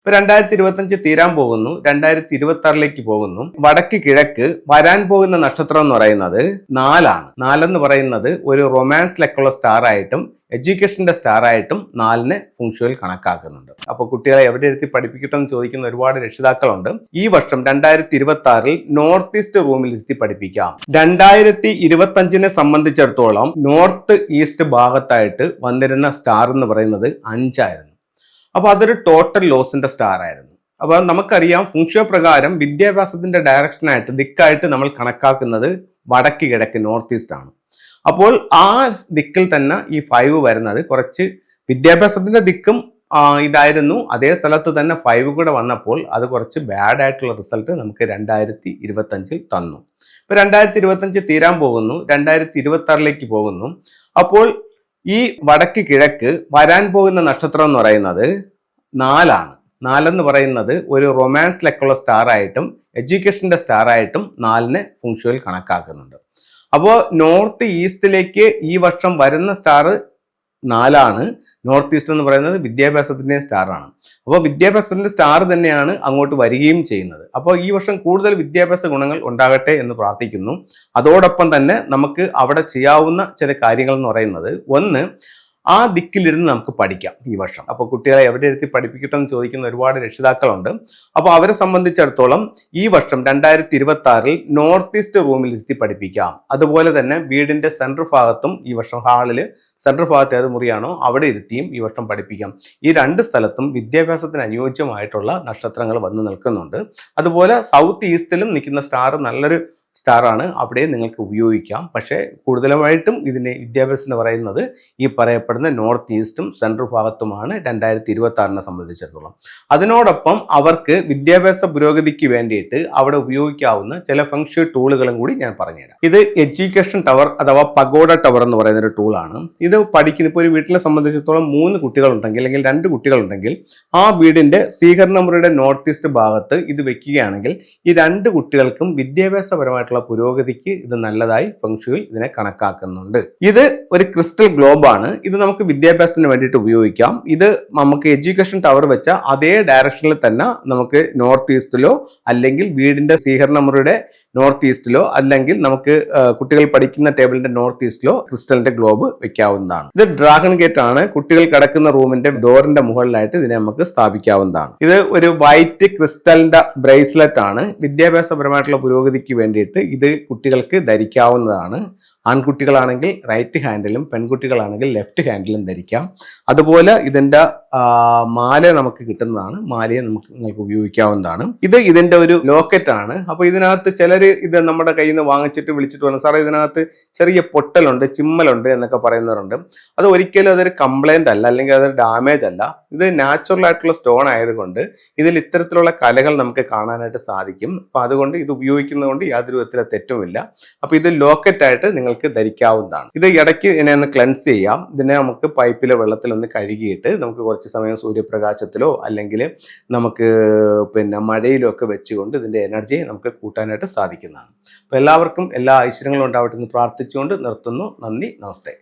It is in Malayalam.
ഇപ്പൊ 2025 തീരാൻ പോകുന്നു, 2026ലേക്ക് പോകുന്നു. വടക്ക് കിഴക്ക് വരാൻ പോകുന്ന നക്ഷത്രം എന്ന് പറയുന്നത് 4ആണ്. 4 എന്ന് പറയുന്നത് ഒരു റൊമാൻസിലേക്കുള്ള സ്റ്റാർ ആയിട്ടും എഡ്യൂക്കേഷന്റെ സ്റ്റാർ ആയിട്ടും 4നെ ഫുങ്ഷുവിൽ കണക്കാക്കുന്നുണ്ട്. അപ്പൊ കുട്ടികളെ എവിടെ ഇരുത്തി പഠിപ്പിക്കട്ടെ എന്ന് ചോദിക്കുന്ന ഒരുപാട് രക്ഷിതാക്കളുണ്ട്. ഈ വർഷം 2026 നോർത്ത് ഈസ്റ്റ് റൂമിൽ ഇരുത്തി പഠിപ്പിക്കാം. 2025നെ സംബന്ധിച്ചിടത്തോളം നോർത്ത് ഈസ്റ്റ് ഭാഗത്തായിട്ട് വന്നിരുന്ന സ്റ്റാർ എന്ന് പറയുന്നത് 5 ആയിരുന്നു. അപ്പൊ അതൊരു ടോട്ടൽ ലോസിന്റെ സ്റ്റാർ ആയിരുന്നു. അപ്പൊ നമുക്കറിയാം ഫുങ്ഷോ പ്രകാരം വിദ്യാഭ്യാസത്തിന്റെ ഡയറക്ഷനായിട്ട് ദിക്കായിട്ട് നമ്മൾ കണക്കാക്കുന്നത് വടക്ക് കിഴക്ക് നോർത്ത് ഈസ്റ്റ് ആണ്. അപ്പോൾ ആ ദിക്കിൽ തന്നെ ഈ 5 വരുന്നത് കുറച്ച് വിദ്യാഭ്യാസത്തിന്റെ ദിക്കും ഇതായിരുന്നു. അതേ സ്ഥലത്ത് തന്നെ 5 കൂടെ വന്നപ്പോൾ അത് കുറച്ച് ബാഡ് ആയിട്ടുള്ള റിസൾട്ട് നമുക്ക് 2025 തന്നു. ഇപ്പൊ 2025 തീരാൻ പോകുന്നു, 2026ലേക്ക് പോകുന്നു. അപ്പോൾ ഈ വടക്ക് കിഴക്ക് വരാൻ പോകുന്ന നക്ഷത്രം എന്ന് പറയുന്നത് 4ആണ്. 4 എന്ന് പറയുന്നത് ഒരു റൊമാൻസിലേക്കുള്ള സ്റ്റാർ ആയിട്ടും എഡ്യൂക്കേഷന്റെ സ്റ്റാർ ആയിട്ടും 4നെ ഫുങ്ഷുവിൽ കണക്കാക്കുന്നുണ്ട്. അപ്പോൾ നോർത്ത് ഈസ്റ്റിലേക്ക് ഈ വർഷം വരുന്ന സ്റ്റാർ 4ആണ്. നോർത്ത് ഈസ്റ്റ് എന്ന് പറയുന്നത് വിദ്യാഭ്യാസത്തിന്റെ സ്റ്റാർ ആണ്. അപ്പോൾ വിദ്യാഭ്യാസത്തിന്റെ സ്റ്റാർ തന്നെയാണ് അങ്ങോട്ട് വരികയും ചെയ്യുന്നത്. അപ്പോൾ ഈ വർഷം കൂടുതൽ വിദ്യാഭ്യാസ ഗുണങ്ങൾ ഉണ്ടാകട്ടെ എന്ന് പ്രാർത്ഥിക്കുന്നു. അതോടൊപ്പം തന്നെ നമുക്ക് അവിടെ ചെയ്യാവുന്ന ചില കാര്യങ്ങൾ എന്ന് പറയുന്നത്, ഒന്ന്, ആ ദിക്കിലിരുന്ന് നമുക്ക് പഠിക്കാം ഈ വർഷം. അപ്പോൾ കുട്ടികളെ എവിടെ ഇരുത്തി പഠിപ്പിക്കട്ടെ എന്ന് ചോദിക്കുന്ന ഒരുപാട് രക്ഷിതാക്കളുണ്ട്. അപ്പോൾ അവരെ സംബന്ധിച്ചിടത്തോളം ഈ വർഷം 2026 നോർത്ത് ഈസ്റ്റ് റൂമിൽ ഇരുത്തി പഠിപ്പിക്കാം. അതുപോലെ തന്നെ വീടിന്റെ സെൻട്രൽ ഭാഗത്തും ഈ വർഷം ഹാളിൽ സെൻട്രൽ ഭാഗത്ത് ഏത് മുറിയാണോ അവിടെ ഇരുത്തിയും ഈ വർഷം പഠിപ്പിക്കാം. ഈ 2 സ്ഥലത്തും വിദ്യാഭ്യാസത്തിന് അനുയോജ്യമായിട്ടുള്ള നക്ഷത്രങ്ങൾ വന്നു നിൽക്കുന്നുണ്ട്. അതുപോലെ സൗത്ത് ഈസ്റ്റിലും നിൽക്കുന്ന സ്റ്റാർ നല്ലൊരു സ്റ്റാർ ആണ്, അവിടെ നിങ്ങൾക്ക് ഉപയോഗിക്കാം. പക്ഷേ കൂടുതലായിട്ടും ഇതിന് വിദ്യാഭ്യാസം എന്ന് പറയുന്നത് ഈ പറയപ്പെടുന്ന നോർത്ത് ഈസ്റ്റും സെൻട്രൽ ഭാഗത്തുമാണ് 2026നെ സംബന്ധിച്ചിടത്തോളം. അതിനോടൊപ്പം അവർക്ക് വിദ്യാഭ്യാസ പുരോഗതിക്ക് വേണ്ടിയിട്ട് അവിടെ ഉപയോഗിക്കാവുന്ന ചില ഫംഗ്ഷൻ ടൂളുകളും കൂടി ഞാൻ പറഞ്ഞുതരാം. ഇത് എഡ്യൂക്കേഷൻ ടവർ അഥവാ പഗോഡ ടവർ എന്ന് പറയുന്ന ഒരു ടൂളാണ്. ഇത് പഠിക്കുന്ന ഇപ്പോൾ ഒരു വീട്ടിലെ സംബന്ധിച്ചിടത്തോളം 3 കുട്ടികളുണ്ടെങ്കിൽ അല്ലെങ്കിൽ 2 കുട്ടികളുണ്ടെങ്കിൽ ആ വീടിന്റെ സ്വീകരണ മുറിയുടെ നോർത്ത് ഈസ്റ്റ് ഭാഗത്ത് ഇത് വെക്കുകയാണെങ്കിൽ ഈ 2 കുട്ടികൾക്കും വിദ്യാഭ്യാസപരമായിട്ടുള്ള പുരോഗതിക്ക് ഇത് നല്ലതായി ഫെങ്ഷുയിൽ ഇതിനെ കണക്കാക്കുന്നുണ്ട്. ഇത് ഒരു ക്രിസ്റ്റൽ ഗ്ലോബ് ആണ്. ഇത് നമുക്ക് വിദ്യാഭ്യാസത്തിന് വേണ്ടിയിട്ട് ഉപയോഗിക്കാം. ഇത് നമുക്ക് എഡ്യൂക്കേഷൻ ടവർ വെച്ച അതേ ഡയറക്ഷനിൽ തന്നെ നമുക്ക് നോർത്ത് ഈസ്റ്റിലോ അല്ലെങ്കിൽ വീടിന്റെ സ്വീകരണ മുറിയുടെ നോർത്ത് ഈസ്റ്റിലോ അല്ലെങ്കിൽ നമുക്ക് കുട്ടികൾ പഠിക്കുന്ന ടേബിളിന്റെ നോർത്ത് ഈസ്റ്റിലോ ക്രിസ്റ്റലിന്റെ ഗ്ലോബ് വെക്കാവുന്നതാണ്. ഇത് ഡ്രാഗൺ ഗേറ്റ് ആണ്. കുട്ടികൾ കിടക്കുന്ന റൂമിന്റെ ഡോറിന്റെ മുകളിലായിട്ട് ഇതിനെ നമുക്ക് സ്ഥാപിക്കാവുന്നതാണ്. ഇത് ഒരു വൈറ്റ് ക്രിസ്റ്റലിന്റെ ബ്രേസ്ലെറ്റ് ആണ്. വിദ്യാഭ്യാസപരമായിട്ടുള്ള പുരോഗതിക്ക് വേണ്ടിയിട്ട് ഇത് കുട്ടികൾക്ക് ധരിക്കാവുന്നതാണ്. ആൺകുട്ടികളാണെങ്കിൽ റൈറ്റ് ഹാൻഡിലും പെൺകുട്ടികളാണെങ്കിൽ ലെഫ്റ്റ് ഹാൻഡിലും ധരിക്കാം. അതുപോലെ ഇതിന്റെ മാല നമുക്ക് കിട്ടുന്നതാണ്. മാലയെ നിങ്ങൾക്ക് ഉപയോഗിക്കാവുന്നതാണ്. ഇത് ഇതിന്റെ ഒരു ലോക്കറ്റ് ആണ്. അപ്പൊ ഇതിനകത്ത് ചിലർ ഇത് നമ്മുടെ കയ്യിൽ നിന്ന് വാങ്ങിച്ചിട്ട് വിളിച്ചിട്ട് പറഞ്ഞു, സാറേ ഇതിനകത്ത് ചെറിയ പൊട്ടലുണ്ട്, ചിമ്മലുണ്ട് എന്നൊക്കെ പറയുന്നവരുണ്ട്. അത് ഒരിക്കലും അതൊരു കംപ്ലൈന്റ് അല്ല, അല്ലെങ്കിൽ അതൊരു ഡാമേജ് അല്ല. ഇത് നാച്ചുറൽ ആയിട്ടുള്ള സ്റ്റോൺ ആയതുകൊണ്ട് ഇതിൽ ഇത്തരത്തിലുള്ള കലകൾ നമുക്ക് കാണാനായിട്ട് സാധിക്കും. അപ്പൊ അതുകൊണ്ട് ഇത് ഉപയോഗിക്കുന്നതുകൊണ്ട് യാതൊരു വിധത്തിലെ തെറ്റുമില്ല. അപ്പൊ ഇത് ലോക്കറ്റ് ആയിട്ട് നിങ്ങൾക്ക് ധരിക്കാവുന്നതാണ്. ഇത് ഇടയ്ക്ക് ഇതിനെ ഒന്ന് ക്ലെൻസ് ചെയ്യാം. ഇതിനെ നമുക്ക് പൈപ്പിലെ വെള്ളത്തിലൊന്ന് കഴുകിയിട്ട് നമുക്ക് കുറച്ച് സമയം സൂര്യപ്രകാശത്തിലോ അല്ലെങ്കിൽ നമുക്ക് മഴയിലോ ഒക്കെ വെച്ചുകൊണ്ട് ഇതിന്റെ എനർജിയെ നമുക്ക് കൂട്ടാനായിട്ട് സാധിക്കുന്നതാണ്. അപ്പൊ എല്ലാവർക്കും എല്ലാ ഐശ്വര്യങ്ങളും ഉണ്ടാവട്ടെ എന്ന് പ്രാർത്ഥിച്ചുകൊണ്ട് നിർത്തുന്നു. നന്ദി, നമസ്തേ.